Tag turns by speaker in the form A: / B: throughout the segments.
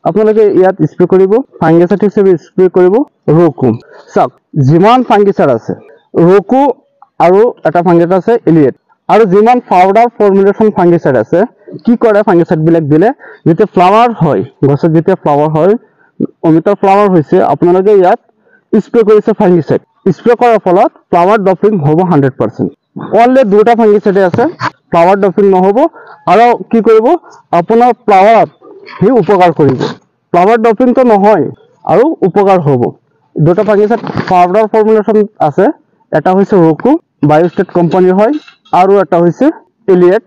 A: আপোনালোকে ইয়াত স্প্ৰে কৰিব ফাংগিসাইড হিচাপে স্প্ৰে কৰিব roku চাওক যিমান ফাংগিসাইড আছে roku আৰু এটা ফাংগিসাইড আছে এলিয়েট আৰু যিমান পাউডাৰ ফৰ্মুলেশন ফাংগিসাইড আছে কি কৰে ফাংগিসাইড বিলাক দিলে যেতিয়া ফ্লাৱাৰ হয় গছত যেতিয়া ফ্লাৱাৰ হয় অমিতাৰ ফ্লাৱাৰ হৈছে আপোনালোকে ইয়াত স্প্ৰে কৰিছে ফাংগিসাইড স্প্ৰে কৰাৰ ফলত ফ্লাৱাৰ ড্ৰপিং হ'ব 100% অনলি দুটা ফাংগিসাইড আছে ফ্লাৱাৰ ড্ৰপিং নহব আৰু কি কৰিব আপোনাৰ ফ্লাৱাৰত হি উপকাৰ কৰিব ফ্লাৱাৰ ড্ৰপিং তো নহয় আৰু উপকাৰ হ'ব দুটা ফাংগিসাইড পাউডাৰ ফৰ্মুলেশন আছে এটা হৈছে roku বায়োষ্টেট কোম্পানীৰ হয় আৰু এটা হৈছে এলিয়েট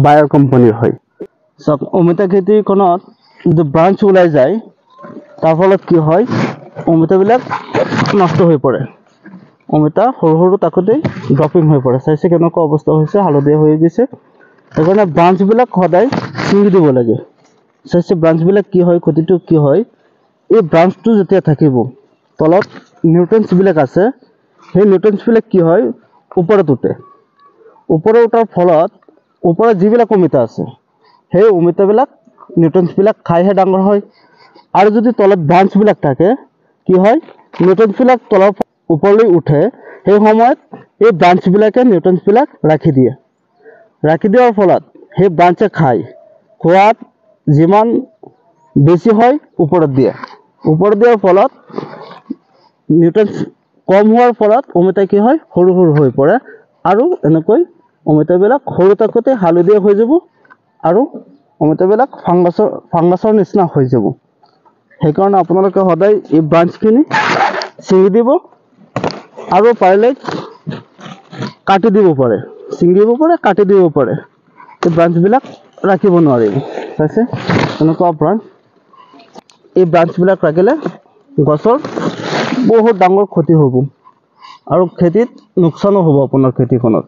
A: বায়ৰ কোম্পানীৰ হয় সব অমিতা খেতিখনত যদি ব্ৰাঞ্চ ওলাই যায় তাৰ ফলত কি হয় অমিতাবিলাক নষ্ট হৈ পৰে অমিতা সৰু সৰু তাকতে ড্ৰপিং হৈ পৰে চাইছে কেনেকুৱা অৱস্থা হৈছে হালধীয়া হৈ গৈছে এখানে ব্ৰাঞ্চ বিলাক সদায় ছিঙি দিব লাগে চাইছে ব্ৰাঞ্চ বিলাক কি হয় ক্ষতিটো কি হয় এই ব্ৰাঞ্চটো যেতিয়া থাকিব তলত নিউট্ৰিয়েন্টছ বিলাক আছে সেই নিউট্ৰিয়েন্টছ বিলাক কি হয় ওপৰত উঠে ওপৰত উঠাৰ ফলত ওপৰত যিবিলাক অমিতা আছে সেই অমিতাবিলাক নিউট্ৰিয়েন্টছ বিলাক খাইহে ডাঙৰ হয় আৰু যদি তলত ব্ৰাঞ্চ বিলাক থাকে কি হয় নিউট্ৰিয়েন্টছ বিলাক তলৰ ওপৰলৈ উঠে সেই সময়ত এই ব্ৰাঞ্চ বিলাকে নিউট্ৰিয়েন্টছ বিলাক ৰাখি দিয়াৰ ফলত সেই ব্ৰাঞ্চে খায় খোৱাত যিমান বেছি হয় ওপৰত দিয়াৰ ফলত নিউট্ৰিয়েন্টছ কম হোৱাৰ ফলত অমিতা কি হয় সৰু সৰু হৈ পৰে আৰু এনেকৈ অমিতাবিলাক সৰু তাকতে হালধীয়া হৈ যাব আৰু অমিতাবিলাক ফাংগাছৰ নিচিনা হৈ যাব সেইকাৰণে আপোনালোকে সদায় এই ব্ৰাঞ্চখিনি ছিঙি দিব আৰু পাৰিলে কাটি দিব পাৰে ছিঙিব পাৰে কাটি দিব পাৰে এই ব্ৰাঞ্চবিলাক ৰাখিব নোৱাৰিব চাইছে এনেকুৱা ব্ৰাঞ্চ এই ব্ৰাঞ্চবিলাক ৰাখিলে গছৰ বহুত ডাঙৰ ক্ষতি হ'ব আৰু খেতিত লোকচানো হ'ব আপোনাৰ খেতিখনত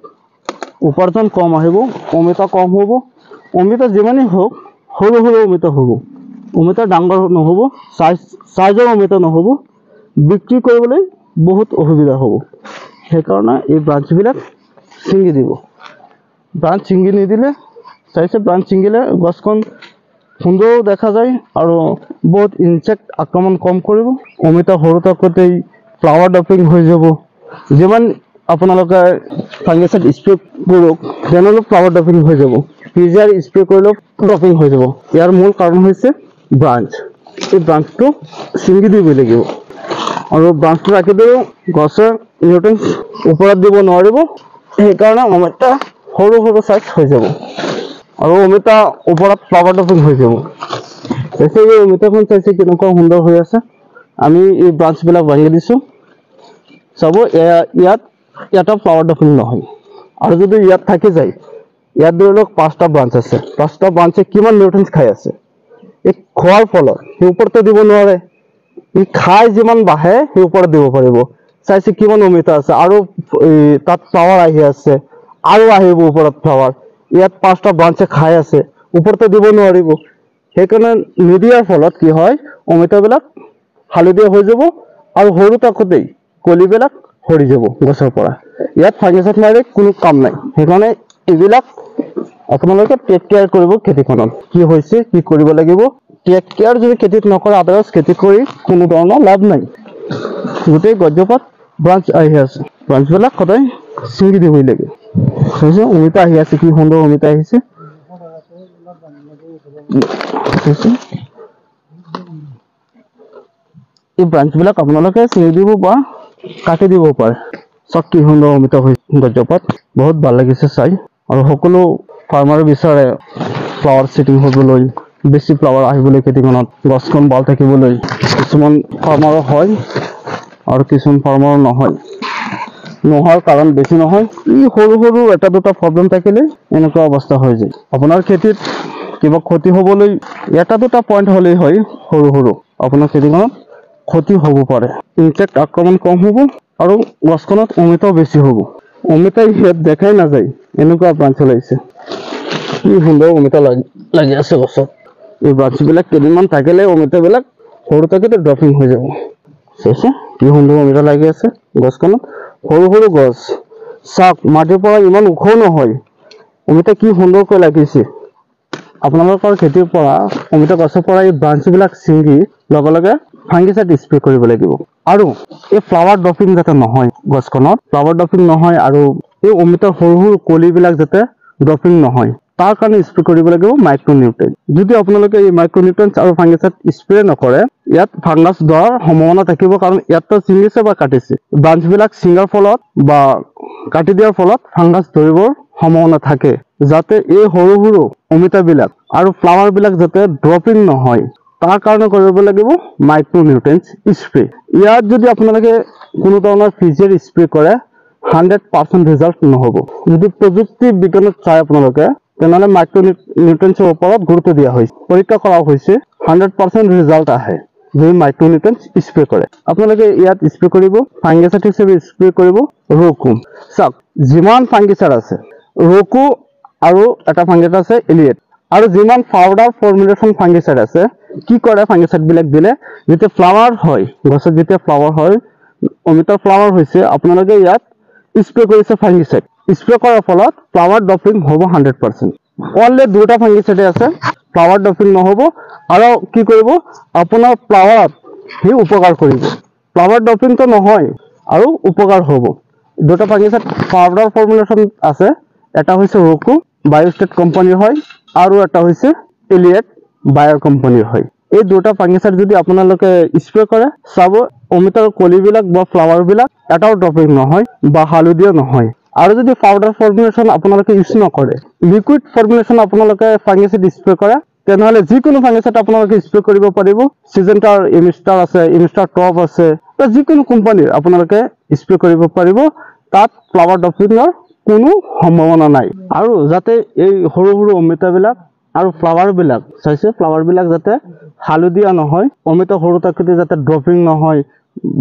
A: উপাৰ্জন কম আহিব অমিতা কম হ'ব অমিতা যিমানেই হোক সৰু সৰু অমিতা হ'ব অমিতা ডাঙৰ নহ'ব সাইজৰ অমিতা নহ'ব বিক্ৰী কৰিবলৈ বহুত অসুবিধা হ'ব সেইকাৰণে এই ব্ৰাঞ্চবিলাক ছিঙি দিব ব্ৰাঞ্চ ছিঙি নিদিলে চাইছে ব্ৰাঞ্চ ছিঙিলে গছখন সুন্দৰ দেখা যায় আৰু বহুত ইনসেক্ট আক্ৰমণ কম কৰিব অমিতা সৰু থাকোঁতেই ফ্লাৱাৰ ড্ৰপিং হৈ যাব যিমান আপোনালোকে ফাংগিসাইড স্প্ৰে কৰক তেনেহ'লে ফ্লাৱাৰ ড্ৰপিং হৈ যাব পিজিআৰ স্প্ৰে কৰিলেও ড্ৰপিং হৈ যাব ইয়াৰ মূল কাৰণ হৈছে ব্ৰাঞ্চ এই ব্ৰাঞ্চটো ছিঙি দিব লাগিব আৰু ব্ৰাঞ্চটো ৰাখি দিলে গছে নিউট্ৰিয়েন্টছ ওপৰত দিব নোৱাৰিব সেইকাৰণে অমিতা সৰু সৰু সাইজ হৈ যাব আৰু অমিতা ওপৰত ফ্লাৱাৰ ড্ৰপিং হৈ যাব এসে এই অমিতাখন চাইছে কেনেকুৱা সুন্দৰ হৈ আছে আমি এই ব্ৰাঞ্চবিলাক ভাঙি দিছো সব ইয়াত এটা ফ্লাৱাৰ ড্ৰপিং নহয় আৰু যদি ইয়াত থাকি যায় ইয়াত ধৰি লওক 5টা ব্ৰাঞ্চ আছে 5টা ব্ৰাঞ্চে কিমান নিউট্ৰিয়েন্টছ খাই আছে এই খোৱাৰ ফলত সেই ওপৰতে দিব নোৱাৰে ই খাই যিমান বাহে সেই ওপৰত দিব পাৰিব চাইছে কিমান অমিতা আছে আৰু তাত ফ্লাৱাৰ আহি আছে আৰু আহিব ওপৰত ফ্লাৱাৰ ইয়াত 5টা ব্ৰাঞ্চে খাই আছে ওপৰতে দিব নোৱাৰিব সেইকাৰণে নিদিয়াৰ ফলত কি হয় অমিতাবিলাক হালধীয়া হৈ যাব আৰু সৰু তাকতেই কলিবিলাক সৰি যাব গছৰ পৰা ইয়াত ফাংগিসাইড মাৰি কোনো কাম নাই সেইকাৰণে এইবিলাক আপোনালোকে টেক কেয়াৰ কৰিব খেতিখনত কি হৈছে কি কৰিব লাগিব টেক কেয়াৰ যদি খেতিত নকৰে আদাৰস খেতি কৰি কোনো ধৰণৰ লাভ নাই গোটেই গছজোপাত ব্ৰাঞ্চ আহি আছে ব্ৰাঞ্চবিলাক সদায় ছিঙি দিবই লাগে হৈছে অমিতা আহি আছে কি সুন্দৰ অমিতা আহিছে এই ব্ৰাঞ্চবিলাক আপোনালোকে ছিঙি দিব বা কাটি দিব পাৰে সব কি সুন্দৰ অমিতা হৈছে গছজোপাত বহুত ভাল লাগিছে চাই আৰু সকলো ফাৰ্মাৰে বিচাৰে ফ্লাৱাৰ সেটিং হ'বলৈ বেছি ফ্লাৱাৰ আহিবলৈ খেতিখনত গছখন ভাল থাকিবলৈ কিছুমান ফাৰ্মাৰৰ হয় আৰু কিছুমান ফাৰ্মাৰৰ নহয় নোহোৱাৰ কাৰণ বেছি নহয় এই সৰু সৰু এটা দুটা প্ৰব্লেম থাকিলে এনেকুৱা অৱস্থা হৈ যায় আপোনাৰ খেতিত কিবা ক্ষতি হ'বলৈ এটা দুটা পইণ্ট হ'লেই হয় সৰু সৰু আপোনাৰ খেতিখনত ক্ষতি হ'ব পাৰে ইনসেক্ট আক্ৰমণ কম হ'ব আৰু গছখনত অমিতাও বেছি হ'ব অমিতা ইয়াত দেখাই নাযায় এনেকুৱা ব্ৰাঞ্চ ওলাইছে কি সুন্দৰ অমিতা লাগি আছে গছত এই ব্ৰাঞ্চবিলাক কেইদিনমান থাকিলে অমিতাবিলাক সৰু থাকোঁতে ড্ৰপিং হৈ যাব চাইছে কি সুন্দৰ অমিতা লাগি আছে গছখনত সৰু সৰু গছ চাওক মাটিৰ পৰা ইমান ওখ নহয় অমিতা কি সুন্দৰকৈ লাগিছে আপোনালোকৰ খেতিৰ পৰা অমিতা গছৰ পৰা এই ব্ৰাঞ্চবিলাক ছিঙি লগে লগে ফাংগিচাইড স্প্ৰে কৰিব লাগিব। আৰু এই ফ্লাৱাৰ ড্ৰপিং যাতে নহয়, গছখনত ফ্লাৱাৰ ড্ৰপিং নহয় আৰু এই অমিতাৰ সৰু সৰু কলিবিলাক যাতে ড্ৰপিং নহয়, তাৰ কাৰণে স্প্ৰে কৰিব লাগিব মাইক্ৰনিউট্ৰেঞ্চ। যদি আপোনালোকে এই মাইক্ৰনিউট্ৰেঞ্চ আৰু ফাংগিচাইড স্প্ৰে নকৰে, ইয়াত ফাংগাছ ধৰাৰ সম্ভাৱনা থাকিব, কাৰণ ইয়াততো ছিঙিছে বা কাটিছে, ব্ৰাঞ্চবিলাক ছিঙাৰ ফলত বা কাটি দিয়াৰ ফলত ফাংগাছ ধৰিবৰ সম্ভাৱনা থাকে। যাতে এই সৰু সৰু অমিতাবিলাক আৰু ফ্লাৱাৰবিলাক যাতে ড্ৰপিং নহয়, তাৰ কাৰণে কৰিব লাগিব মাইক্ৰনিউট্ৰেঞ্চ স্প্ৰে। ইয়াত যদি আপোনালোকে কোনো ধৰণৰ ফিজিয়াৰ স্প্ৰে কৰে 100% ৰিজাল্ট নহ'ব। যদি প্ৰযুক্তি বিজ্ঞানত চাই আপোনালোকে, তেনেহ'লে মাইক্ৰনিউট্ৰেঞ্চৰ ওপৰত গুৰুত্ব দিয়া হৈছে, পৰীক্ষা কৰা হৈছে, 100% ৰিজাল্ট আহে যদি মাইক্ৰনিউট্ৰেঞ্চ স্প্ৰে কৰে। আপোনালোকে ইয়াত স্প্ৰে কৰিব, ফাংগিচাইড হিচাপে স্প্ৰে কৰিব ৰকুম। চাওক, যিমান ফাংগিচাইড আছে, ৰকু আৰু এটা ফাংগিচাইড আছে এলিয়েট, আৰু যিমান পাউডাৰ ফৰ্মুলেশ্যন ফাংগিচাইড আছে, কি কৰে ফাংগিচাইড বিলাক দিলে, যেতিয়া ফ্লাৱাৰ হয়, গছত যেতিয়া ফ্লাৱাৰ হয়, অমিতাৰ ফ্লাৱাৰ হৈছে, আপোনালোকে ইয়াত স্প্ৰে কৰিছে ফাংগিচাইড, স্প্ৰে কৰাৰ ফলত ফ্লাৱাৰ ড্ৰপিং হ'ব 100%। অনলি দুটা ফাংগিচাইড আছে, ফ্লাৱাৰ ড্ৰপিং নহ'ব, আৰু কি কৰিব, আপোনাৰ ফ্লাৱাৰত সি উপকাৰ কৰিব, ফ্লাৱাৰ ড্ৰপিংটো নহয় আৰু উপকাৰ হ'ব। দুটা ফাংগিচাইড পাউডাৰ ফৰ্মুলেশ্যন আছে, এটা হৈছে ৰকু বায়োষ্টেট কোম্পানীৰ হয়, আৰু এটা হৈছে এলিয়েট বায়াৰ কোম্পানীৰ হয়। এই দুটা ফাংগিচাইড যদি আপোনালোকে স্প্ৰে কৰে, চাব অমিতাৰ কলিবিলাক বা ফ্লাৱাৰবিলাক এটাও ড্ৰপিং নহয় বা হালধীয়া নহয়। আৰু যদি পাউডাৰ ফৰ্মুলেশ্যন আপোনালোকে ইউজ নকৰে, লিকুইড ফৰ্মুলেশ্যন আপোনালোকে ফাংগিচাইড স্প্ৰে কৰে, তেনেহ'লে যিকোনো ফাংগিচাইড আপোনালোকে স্প্ৰে কৰিব পাৰিব। চিজেণ্টাৰ ইমিষ্টাৰ আছে, ইমিষ্টাৰ টপ আছে, যিকোনো কোম্পানীৰ আপোনালোকে স্প্ৰে কৰিব পাৰিব, তাত ফ্লাৱাৰ ড্ৰপিঙৰ কোনো সম্ভাৱনা নাই। আৰু যাতে এই সৰু সৰু অমিতাবিলাক আৰু ফ্লাৱাৰবিলাক চাইছে, ফ্লাৱাৰবিলাক যাতে হালধীয়া নহয়, অমিতা সৰু থাকোঁতে যাতে ড্ৰপিং নহয়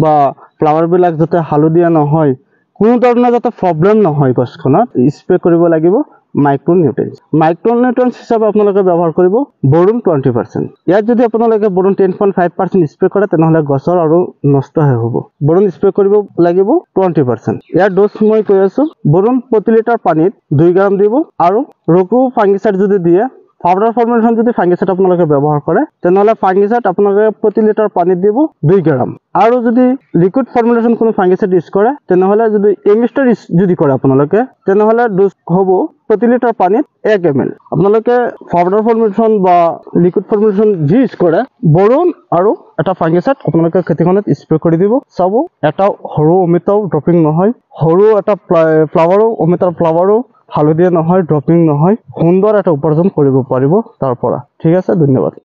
A: বা ফ্লাৱাৰবিলাক যাতে হালধীয়া নহয়, কোনো ধৰণৰ যাতে প্ৰব্লেম নহয় গছখনত, স্প্ৰে কৰিব লাগিব মাইক্ৰনিউট্ৰেঞ্চ। মাইক্ৰনিউট্ৰেঞ্চ হিচাপে আপোনালোকে ব্যৱহাৰ কৰিব বৰণ 20%। ইয়াত যদি আপোনালোকে বৰণ 10.5% স্প্ৰে কৰে, তেনেহ'লে গছৰ আৰু নষ্টহে হ'ব। বৰণ স্প্ৰে কৰিব লাগিব 20%। ইয়াৰ ড'জ মই কৈ আছো, বৰণ প্ৰতি লিটাৰ পানীত 2 গ্ৰাম দিব, আৰু ৰকু ফাংগিচাইড যদি দিয়ে, পাউডাৰ ফৰ্মুলেশ্যন যদি ফাংগিচাইড আপোনালোকে ব্যৱহাৰ কৰে, তেনেহ'লে ফাংগিচাইড আপোনালোকে প্ৰতি লিটাৰ পানীত দিব 2 গ্ৰাম। আৰু যদি লিকুইড ফৰ্মুলেশ্যন কোনো ফাংগিচাইড ইউজ কৰে, তেনেহ'লে যদি এমিষ্টাৰ যদি কৰে আপোনালোকে, তেনেহ'লে ড'জ হ'ব প্ৰতি লিটাৰ পানীত 1 ml। আপোনালোকে পাউডাৰ ফৰ্মুলেশ্যন বা লিকুইড ফৰ্মুলেশ্যন যি ইউজ কৰে, বৰণ আৰু এটা ফাংগিচাইড আপোনালোকে খেতিখনত স্প্ৰে কৰি দিব। চাব, এটা সৰু অমিতাও ড্ৰপিং নহয়, সৰু এটা ফ্লাৱাৰো, অমিতাৰ ফ্লাৱাৰো হালধীয়া নহয়, ড্ৰপিং নহয়, সুন্দৰ এটা উপাৰ্জন কৰিব পাৰিব তাৰ পৰা। ঠিক আছে, ধন্যবাদ।